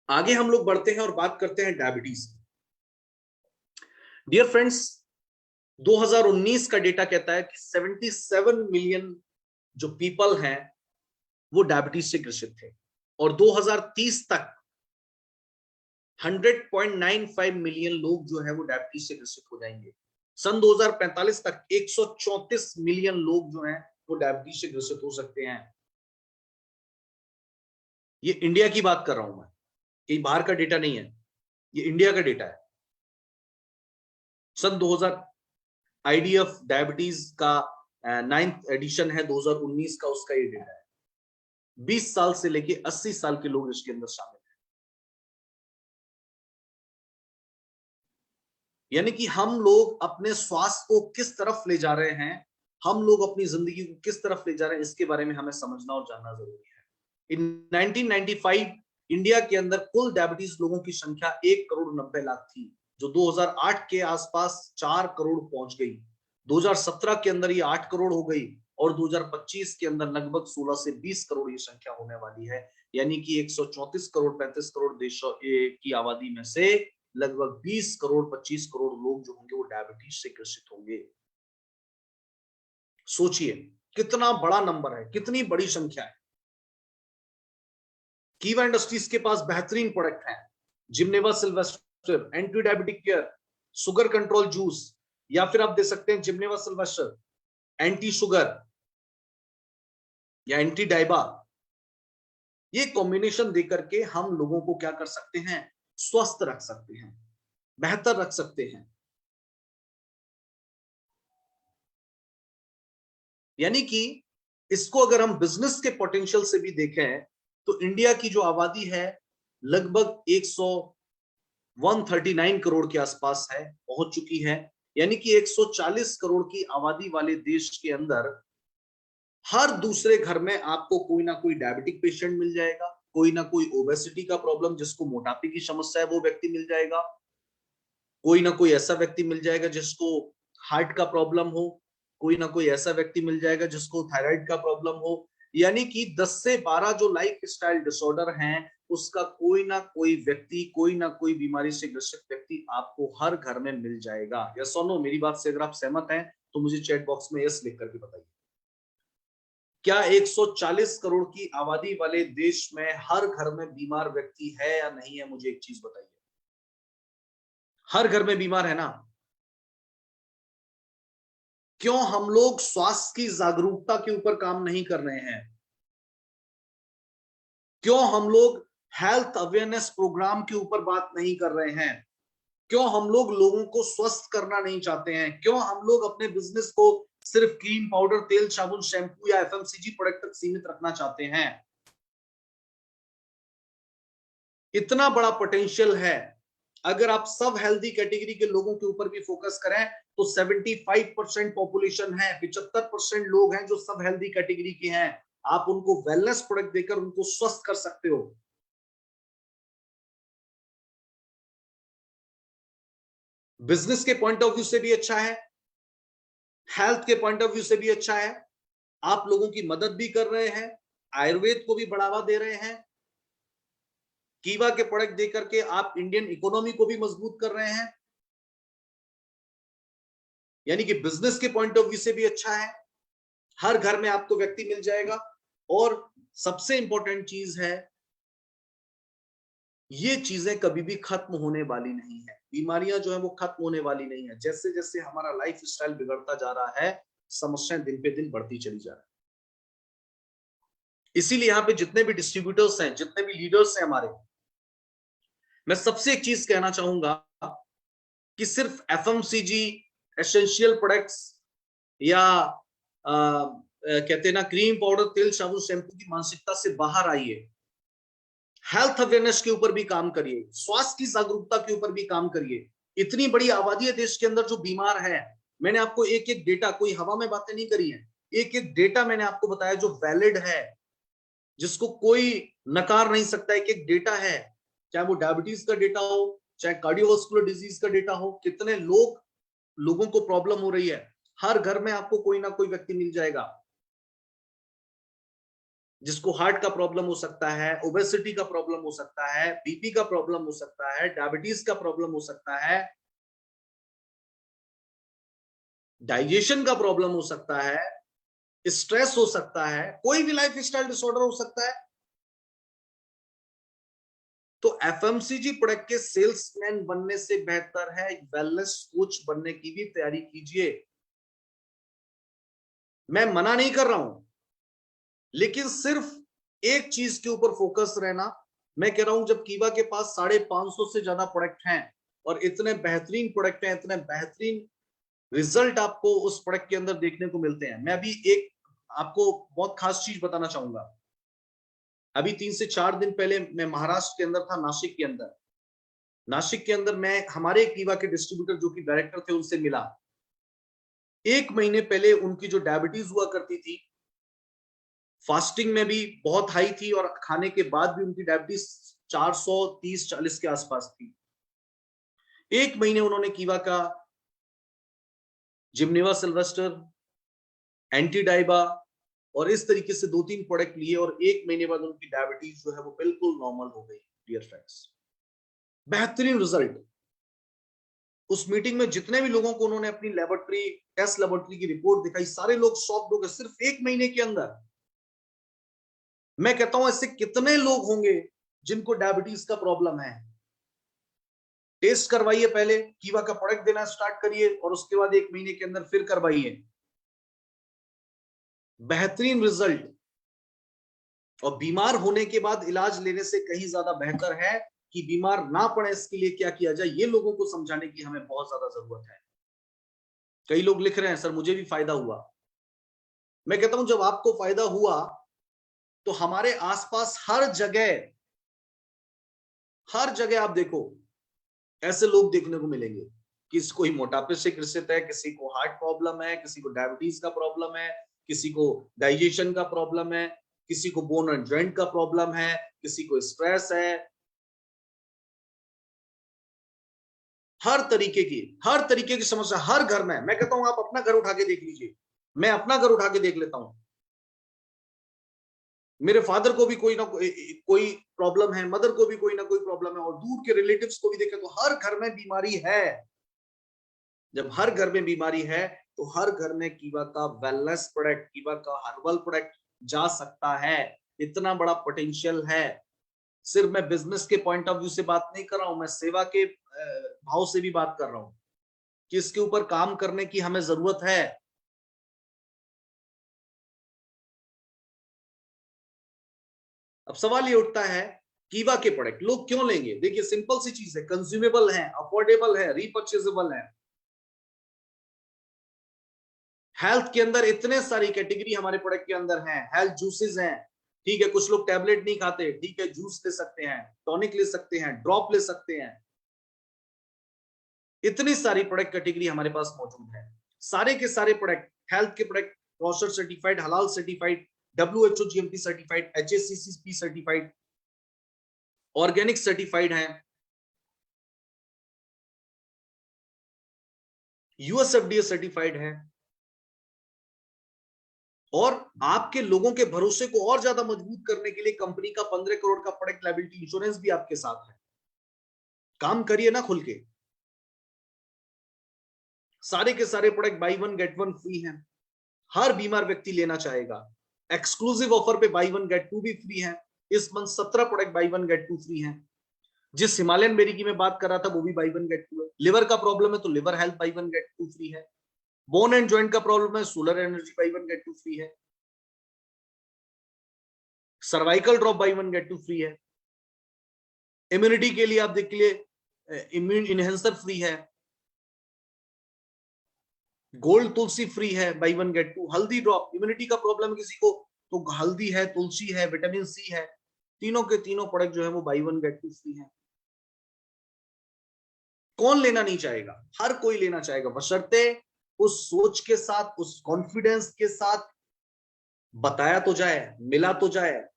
S1: आगे हम लोग बढ़ते हैं और बात करते हैं डायबिटीज। डियर फ्रेंड्स, 2019 का डेटा कहता है कि 77 मिलियन जो पीपल हैं वो डायबिटीज से ग्रसित थे और 2030 तक 100.95 मिलियन लोग जो है वो डायबिटीज से ग्रसित हो जाएंगे। सन 2045 तक 134 मिलियन लोग जो हैं वो डायबिटीज से ग्रसित हो सकते हैं। ये इंडिया की बात कर रहा हूं मैं, कहीं बाहर का डेटा नहीं है, ये इंडिया का डेटा है। सन 2000 आईडीएफ डायबिटीज का 9th एडिशन है 2019 का, उसका ये डेटा है। 20 साल से लेके 80 साल के लोग इसके अंदर शामिल हैं। यानी कि हम लोग अपने स्वास्थ्य को किस तरफ ले जा रहे हैं, हम लोग अपनी जिंदगी को किस तरफ ले जा रहे हैं, इसके बारे में हमें समझना और जानना जरूरी है। इन 1995 इंडिया के अंदर कुल डायबिटीज लोगों की संख्या 1,90,00,000 थी, जो 2008 के आसपास 4 करोड़ पहुंच गई। 2017 के अंदर ये 8 करोड़ हो गई और 2025 के अंदर लगभग 16 से 20 करोड़ ये संख्या होने वाली है। यानी कि 134 करोड़ 35 करोड़ देशों की आबादी में से लगभग 20 करोड़ 25 करोड़ लोग जो होंगे वो डायबिटीज से ग्रसित होंगे। सोचिए कितना बड़ा नंबर है, कितनी बड़ी संख्या है। कीवा इंडस्ट्रीज के पास बेहतरीन प्रोडक्ट हैं, gymnema sylvestre anti diabetic care, sugar control juice, या फिर आप दे सकते हैं जिमनेवा सिल्वेस्टर एंटी शुगर या एंटी डायबा। ये कॉम्बिनेशन देकर के हम लोगों को क्या कर सकते हैं, स्वस्थ रख सकते हैं, बेहतर रख सकते हैं। यानी कि इसको अगर हम बिजनेस के पोटेंशियल से भी देखें तो इंडिया की जो आबादी है लगभग 139 करोड़ के आसपास है, पहुंच चुकी है। यानी कि 140 करोड़ की आबादी वाले देश के अंदर हर दूसरे घर में आपको कोई ना कोई डायबिटिक पेशेंट मिल जाएगा, कोई ना कोई ओबेसिटी का प्रॉब्लम, जिसको मोटापे की समस्या है, वो व्यक्ति मिल जाएगा, कोई ना कोई ऐसा व्यक्ति मिल जाएगा जिसको हार्ट का प्रॉब्लम हो, कोई ना कोई ऐसा व्यक्ति मिल जाएगा जिसको थायराइड का प्रॉब्लम हो। यानी कि 10 से 12 जो लाइफ स्टाइल डिसऑर्डर हैं, उसका कोई ना कोई व्यक्ति, कोई ना कोई बीमारी से ग्रसित व्यक्ति आपको हर घर में मिल जाएगा। यस और नो, मेरी बात से अगर आप सहमत हैं तो मुझे चैट बॉक्स में यस लिख करके बताइए। क्या 140 करोड़ की आबादी वाले देश में हर घर में बीमार व्यक्ति है या नहीं है? मुझे एक चीज बताइए, हर घर में बीमार है ना? क्यों हम लोग स्वास्थ्य की जागरूकता के ऊपर काम नहीं कर रहे हैं? क्यों हम लोग हेल्थ अवेयरनेस प्रोग्राम के ऊपर बात नहीं कर रहे हैं? क्यों हम लोग लोगों को स्वस्थ करना नहीं चाहते हैं? क्यों हम लोग अपने बिजनेस को सिर्फ क्रीम पाउडर, तेल, साबुन, शैम्पू या एफएमसीजी प्रोडक्ट तक सीमित रखना चाहते हैं? इतना बड़ा पोटेंशियल है। अगर आप सब हेल्दी कैटेगरी के लोगों के ऊपर भी फोकस करें तो 75% पॉपुलेशन है, 75% लोग हैं जो सब हेल्दी कैटेगरी के हैं। आप उनको वेलनेस प्रोडक्ट देकर उनको स्वस्थ कर सकते हो। बिजनेस के पॉइंट ऑफ व्यू से भी अच्छा है, हेल्थ के पॉइंट ऑफ व्यू से भी अच्छा है। आप लोगों की मदद भी कर रहे हैं, आयुर्वेद को भी बढ़ावा दे रहे हैं, कीवा के प्रोडक्ट देकर के आप इंडियन इकोनॉमी को भी मजबूत कर रहे हैं। यानी कि बिजनेस के पॉइंट ऑफ व्यू से भी अच्छा है, हर घर में आपको व्यक्ति मिल जाएगा। और सबसे इंपॉर्टेंट चीज है, ये चीजें कभी भी खत्म होने वाली नहीं है। बीमारियां जो है वो खत्म होने वाली नहीं है। जैसे जैसे हमारा लाइफ स्टाइल बिगड़ता जा रहा है, समस्याएं दिन पे दिन बढ़ती चली जा रही है। इसीलिए यहाँ पे जितने भी डिस्ट्रीब्यूटर्स हैं, जितने भी लीडर्स हैं हमारे, मैं सबसे एक चीज कहना चाहूंगा कि सिर्फ एफएमसीजी, एसेंशियल प्रोडक्ट्स या कहते हैं ना क्रीम पाउडर, तेल, साबुन, शैम्पू की मानसिकता से बाहर आइए। हेल्थ अवेयरनेस के ऊपर भी काम करिए, स्वास्थ्य की जागरूकता के ऊपर भी काम करिए। इतनी बड़ी आबादी है देश के अंदर जो बीमार है। मैंने आपको एक एक डेटा, कोई हवा में बातें नहीं करी है, एक एक डेटा मैंने आपको बताया जो वैलिड है, जिसको कोई नकार नहीं सकता। एक एक डेटा है, चाहे वो डायबिटीज का डेटा हो, चाहे कार्डियोवास्कुलर डिजीज का डेटा हो, कितने लोगों को प्रॉब्लम हो रही है। हर घर में आपको कोई ना कोई व्यक्ति मिल जाएगा जिसको हार्ट का प्रॉब्लम हो सकता है, ओबेसिटी का प्रॉब्लम हो सकता है, बीपी का प्रॉब्लम हो सकता है, डायबिटीज का प्रॉब्लम हो सकता है, डाइजेशन का प्रॉब्लम हो सकता है, स्ट्रेस हो सकता है, कोई भी लाइफ स्टाइल डिसऑर्डर हो सकता है। तो एफएमसीजी प्रोडक्ट के सेल्समैन बनने से बेहतर है वेलनेस कोच बनने की भी तैयारी कीजिए। मैं मना नहीं कर रहा हूं, लेकिन सिर्फ एक चीज के ऊपर फोकस रहना। मैं कह रहा हूं जब कीवा के पास 550 से ज्यादा प्रोडक्ट हैं और इतने बेहतरीन प्रोडक्ट हैं, इतने बेहतरीन रिजल्ट आपको उस प्रोडक्ट के अंदर देखने को मिलते हैं। मैं अभी एक आपको बहुत खास चीज बताना चाहूंगा। अभी 3 से 4 दिन पहले मैं महाराष्ट्र के अंदर था, नासिक के अंदर मैं हमारे कीवा के डिस्ट्रीब्यूटर जो कि डायरेक्टर थे उनसे मिला। 1 महीने पहले उनकी जो डायबिटीज हुआ करती थी, फास्टिंग में भी बहुत हाई थी और खाने के बाद भी उनकी डायबिटीज 430-40 के आसपास थी। 1 महीने उन्होंने कीवा का जिमनेवा सिल्वेस्टर, एंटी डाइबा और इस तरीके से 2-3 प्रोडक्ट लिए और 1 महीने बाद उनकी डायबिटीज जो है वो बिल्कुल नॉर्मल हो गई। डियर फ्रेंड्स, बेहतरीन रिजल्ट। उस मीटिंग में जितने भी लोगों को उन्होंने अपनी लेबोरेटरी टेस्ट लेबोरेटरी की रिपोर्ट दिखाई, सारे लोग शॉक्ड हो गए सिर्फ 1 महीने के अंदर। मैं कहता हूं ऐसे कितने लोग होंगे जिनको डायबिटीज का प्रॉब्लम है। टेस्ट करवाइए, पहले कीवा का प्रोडक्ट देना स्टार्ट करिए और उसके बाद 1 महीने के अंदर फिर करवाइए, बेहतरीन रिजल्ट। और बीमार होने के बाद इलाज लेने से कहीं ज्यादा बेहतर है कि बीमार ना पड़े, इसके लिए क्या किया जाए, ये लोगों को समझाने की हमें बहुत ज्यादा जरूरत है। कई लोग लिख रहे हैं सर मुझे भी फायदा हुआ। मैं कहता हूं जब आपको फायदा हुआ तो हमारे आसपास हर जगह आप देखो ऐसे लोग देखने को मिलेंगे। किसी कोई मोटापे से ग्रसित है, किसी को हार्ट प्रॉब्लम है, किसी को डायबिटीज का प्रॉब्लम है, किसी को डाइजेशन का प्रॉब्लम है, किसी को बोन एंड जॉइंट का प्रॉब्लम है, किसी को स्ट्रेस है। हर तरीके की समस्या हर घर में। मैं कहता हूं आप अपना घर उठा के देख लीजिए, मैं अपना घर उठा के देख लेता हूं। मेरे फादर को भी कोई प्रॉब्लम है, मदर को भी कोई ना कोई प्रॉब्लम है, और दूर के रिलेटिव्स को भी देखें तो हर घर में बीमारी है। जब हर घर में बीमारी है तो हर घर में कीवा का वेलनेस प्रोडक्ट, कीवा का हर्बल प्रोडक्ट जा सकता है। इतना बड़ा पोटेंशियल है। सिर्फ मैं बिजनेस के पॉइंट ऑफ व्यू से बात नहीं कर रहा हूं, मैं सेवा के भाव से भी बात कर रहा हूं कि इसके ऊपर काम करने की हमें जरूरत है। अब सवाल ये उठता है कीवा के प्रोडक्ट लोग क्यों लेंगे। देखिए सिंपल सी चीज है, कंज्यूमेबल है, अफोर्डेबल है, रीपर्चेजेबल है। हेल्थ के अंदर इतने सारी कैटेगरी हमारे प्रोडक्ट के अंदर हैं। हेल्थ जूसेस हैं, ठीक है, कुछ लोग टैबलेट नहीं खाते, ठीक है, जूस ले सकते हैं, टॉनिक ले सकते हैं, ड्रॉप ले सकते हैं। इतनी सारी प्रोडक्ट कैटेगरी हमारे पास मौजूद है। सारे के सारे प्रोडक्ट हेल्थ के प्रोडक्ट कॉशर सर्टिफाइड, हलाल certified, WHO GMP certified, HACCP certified, organic certified है, USFDA सर्टिफाइड है। और आपके लोगों के भरोसे को और ज्यादा मजबूत करने के लिए कंपनी का 15 करोड़ का प्रोडक्ट लायबिलिटी इंश्योरेंस भी आपके साथ है। काम करिए ना खुल के। सारे के सारे product buy one get one free हैं। हर बीमार व्यक्ति लेना चाहेगा। एक्सक्लूसिव ऑफर पे बाई वन गेट टू भी फ्री है। इस month 17 product buy one get two free है। जिस हिमालयन बेरी की मैं बात कर रहा था वो भी बाई वन गेट टू है। लिवर का प्रॉब्लम है तो liver health buy one get two free है। बोन एंड जॉइंट का प्रॉब्लम है, solar energy buy one get two free है। Cervical drop buy one get two free है। Immunity के लिए आप देख लिए इम्यून इनहेंसर फ्री है। गोल्ड तुलसी फ्री है, buy one get two. Haldi drop, immunity का प्रॉब्लम किसी को तो हल्दी है, तुलसी है, विटामिन सी है, तीनों के तीनों प्रोडक्ट जो है वो buy one get two free है। कौन लेना नहीं चाहेगा, हर कोई लेना चाहेगा, बशर्ते उस सोच के साथ, उस कॉन्फिडेंस के साथ बताया तो जाए, मिला तो जाए।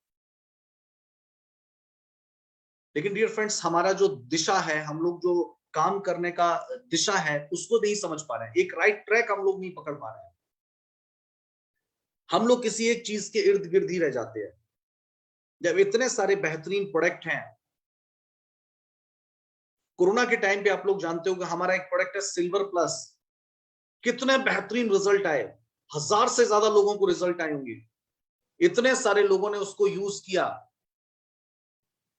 S1: लेकिन डियर फ्रेंड्स हमारा जो दिशा है, हम लोग जो काम करने का दिशा है उसको नहीं समझ पा रहे हैं। एक राइट ट्रैक हम लोग नहीं पकड़ पा रहे हैं। हम लोग किसी एक चीज के इर्द गिर्द ही रह जाते हैं। जब इतने सारे बेहतरीन प्रोडक्ट हैं, कोरोना के टाइम पे आप लोग जानते हो कि हमारा एक प्रोडक्ट है सिल्वर प्लस, कितने बेहतरीन रिजल्ट आए। 1000 से ज्यादा लोगों को रिजल्ट आए होंगे। इतने सारे लोगों ने उसको यूज किया।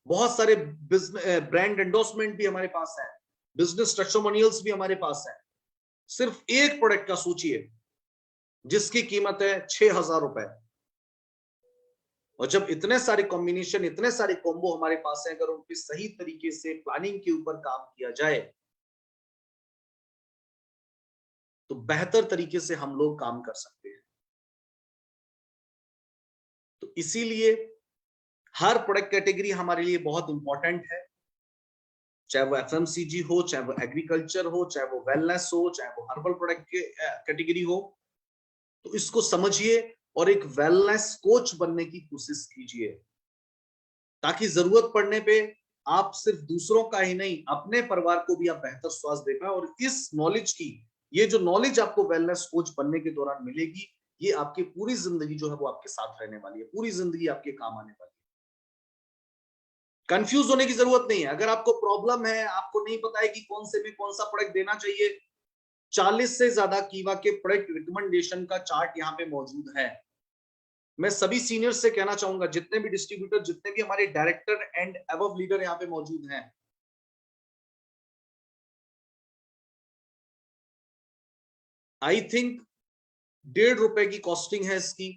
S1: बहुत सारे ब्रांड एंडोर्समेंट भी हमारे पास है, बिजनेस टेस्टिमोनियल्स भी हमारे पास है। सिर्फ एक प्रोडक्ट का सोचिए जिसकी कीमत है 6000 रुपए। और जब इतने सारे कॉम्बिनेशन, इतने सारे कॉम्बो हमारे पास है, अगर उनकी सही तरीके से प्लानिंग के ऊपर काम किया जाए तो बेहतर तरीके से हम लोग काम कर सकते हैं। तो इसीलिए हर प्रोडक्ट कैटेगरी हमारे लिए बहुत इंपॉर्टेंट है, चाहे वो FMCG हो, चाहे वो एग्रीकल्चर हो, चाहे वो वेलनेस हो, चाहे वो हर्बल प्रोडक्ट कैटेगरी हो। तो इसको समझिए और एक वेलनेस कोच बनने की कोशिश कीजिए, ताकि जरूरत पड़ने पे आप सिर्फ दूसरों का ही नहीं, अपने परिवार को भी आप बेहतर स्वास्थ्य दे पाए। और इस नॉलेज की, ये जो नॉलेज आपको वेलनेस कोच बनने के दौरान मिलेगी, ये आपकी पूरी जिंदगी जो है वो आपके साथ रहने वाली है, पूरी जिंदगी आपके काम आने वाली है। कंफ्यूज होने की जरूरत नहीं है। अगर आपको प्रॉब्लम है, आपको नहीं पता है कि कौन से में कौन सा प्रोडक्ट देना चाहिए, 40 से ज्यादा कीवा के प्रोडक्ट रिकमेंडेशन का चार्ट यहाँ पे मौजूद है। मैं सभी सीनियर से कहना चाहूंगा, जितने भी डिस्ट्रीब्यूटर, जितने भी हमारे डायरेक्टर एंड अबव लीडर यहाँ पे मौजूद हैं, आई थिंक ₹1.5 की कॉस्टिंग है इसकी।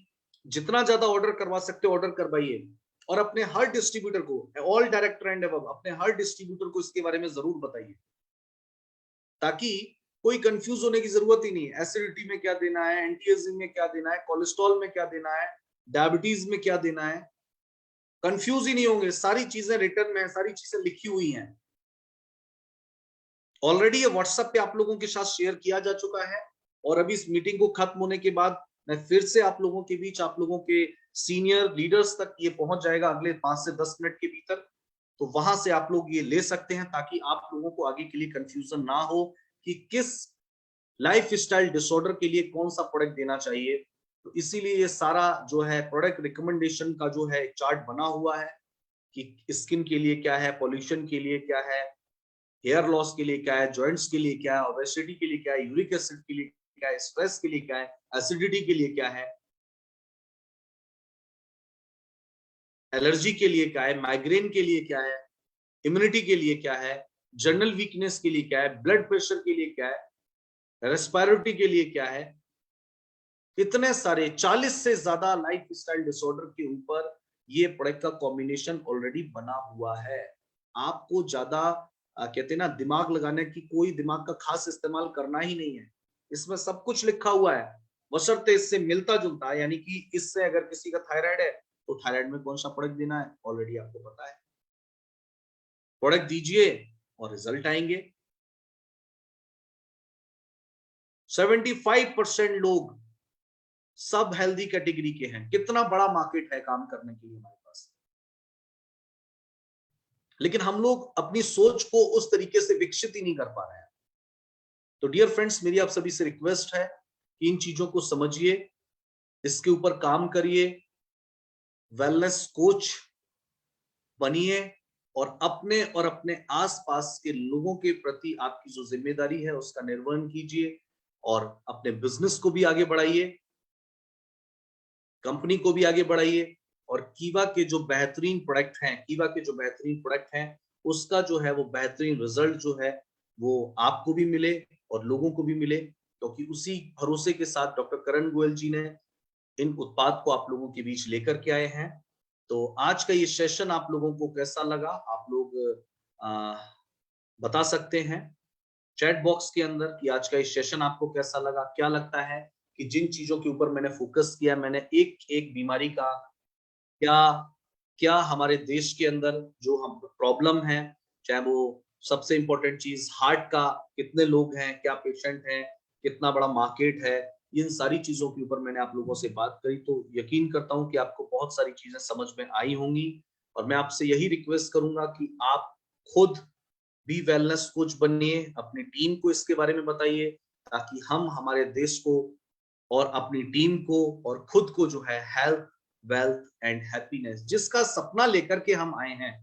S1: जितना ज्यादा ऑर्डर करवा सकते हो ऑर्डर करवाइए, और अपने हर डिस्ट्रीब्यूटर को, ऑल डायरेक्टर एंड अबव, अपने हर डिस्ट्रीब्यूटर को इसके बारे में जरूर बताइए, ताकि कोई कंफ्यूज होने की जरूरत ही नहीं है। एसिडिटी में क्या देना है, एंटी एजिंग में क्या देना है, कोलेस्ट्रॉल में क्या देना है, डायबिटीज में क्या देना है, कंफ्यूज ही नहीं होंगे। सारी चीजें रिटर्न में है, सारी चीजें लिखी हुई हैं। ऑलरेडी ये व्हाट्सएप पे आप लोगों के साथ शेयर किया जा चुका है, और अभी इस मीटिंग को खत्म होने के बाद मैं फिर से आप लोगों के बीच, आप लोगों के सीनियर लीडर्स तक ये पहुंच जाएगा अगले 5 से 10 मिनट के भीतर। तो वहां से आप लोग ये ले सकते हैं, ताकि आप लोगों को आगे के लिए कंफ्यूजन ना हो कि किस लाइफ स्टाइल डिसऑर्डर के लिए कौन सा प्रोडक्ट देना चाहिए। तो इसीलिए ये सारा जो है प्रोडक्ट रिकमेंडेशन का जो है चार्ट बना हुआ है, कि स्किन के लिए क्या है, पॉल्यूशन के लिए क्या है, हेयर लॉस के लिए क्या है, जॉइंट्स के लिए क्या है, ओबेसिटी के लिए क्या है, यूरिक एसिड के लिए क्या है, स्ट्रेस के लिए क्या है, एसिडिटी के लिए क्या है, एलर्जी के लिए क्या है, माइग्रेन के लिए क्या है, इम्यूनिटी के लिए क्या है, जनरल वीकनेस के लिए क्या है, ब्लड प्रेशर के लिए क्या है, रेस्पिरेटरी के लिए क्या है। इतने सारे 40 से ज्यादा लाइफ स्टाइल डिसऑर्डर के ऊपर ये प्रोडक्ट का कॉम्बिनेशन ऑलरेडी बना हुआ है। आपको ज्यादा कहते हैं ना, दिमाग लगाने की, कोई दिमाग का खास इस्तेमाल करना ही नहीं है। इसमें सब कुछ लिखा हुआ है, बशर्ते इससे मिलता जुलता है। यानी कि इससे अगर किसी का थायराइड है तो थायराइड में कौन सा प्रोडक्ट देना है ऑलरेडी आपको पता है। प्रोडक्ट दीजिए और रिजल्ट आएंगे। 75% लोग सब हेल्दी कैटेगरी के हैं। कितना बड़ा मार्केट है काम करने के लिए हमारे पास, लेकिन हम लोग अपनी सोच को उस तरीके से विकसित ही नहीं कर पा रहे हैं। तो डियर फ्रेंड्स, मेरी आप सभी से रिक्वेस्ट है कि इन चीजों को समझिए, इसके ऊपर काम करिए, वेलनेस कोच बनिए, और अपने आसपास के लोगों के प्रति आपकी जो जिम्मेदारी है उसका निर्वहन कीजिए, और अपने बिजनेस को भी आगे बढ़ाइए, कंपनी को भी आगे बढ़ाइए, और कीवा के जो बेहतरीन प्रोडक्ट हैं, उसका जो है वो बेहतरीन रिजल्ट जो है वो आपको भी मिले और लोगों को भी मिले। क्योंकि उसी भरोसे के साथ डॉक्टर करण गोयल जी ने इन उत्पाद को आप लोगों के बीच लेकर के आए हैं। तो आज का ये सेशन आप लोगों को कैसा लगा, आप लोग बता सकते हैं चैट बॉक्स के अंदर कि आज का ये सेशन आपको कैसा लगा। क्या लगता है कि जिन चीजों के ऊपर मैंने फोकस किया, मैंने एक एक बीमारी का, क्या क्या हमारे देश के अंदर जो हम प्रॉब्लम है, चाहे वो सबसे इंपॉर्टेंट चीज हार्ट का, कितने लोग हैं, क्या पेशेंट हैं, कितना बड़ा मार्केट है, इन सारी चीजों के ऊपर मैंने आप लोगों से बात करी। तो यकीन करता हूं कि आपको बहुत सारी चीजें समझ में आई होंगी, और मैं आपसे यही रिक्वेस्ट करूंगा कि आप खुद भी वेलनेस कोच बनिए, अपनी टीम को इसके बारे में बताइए, ताकि हम हमारे देश को और अपनी टीम को और खुद को जो है हेल्थ, वेल्थ एंड हैप्पीनेस, जिसका सपना लेकर के हम आए हैं।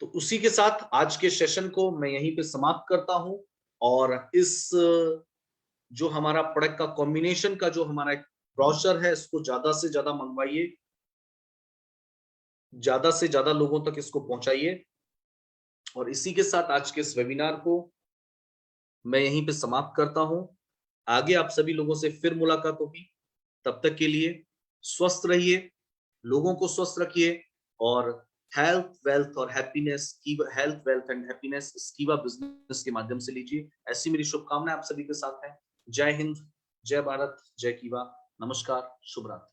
S1: तो उसी के साथ आज के सेशन को मैं यहीं पे समाप्त करता हूं, और इस जो हमारा प्रोडक्ट का कॉम्बिनेशन का जो हमारा एक ब्रोशर है, इसको ज्यादा से ज्यादा मंगवाइए, ज्यादा से ज्यादा लोगों तक इसको पहुंचाइए। और इसी के साथ आज के इस वेबिनार को मैं यहीं पे समाप्त करता हूं। आगे आप सभी लोगों से फिर मुलाकात होगी। तब तक के लिए स्वस्थ रहिए, लोगों को स्वस्थ रखिए, और हेल्थ वेल्थ एंड हैप्पीनेस स्कीवा बिजनेस के माध्यम से लीजिए। ऐसी मेरी शुभकामनाएं आप सभी के साथ है। जय हिंद, जय भारत, जय कीवा। नमस्कार, शुभ रात्रि।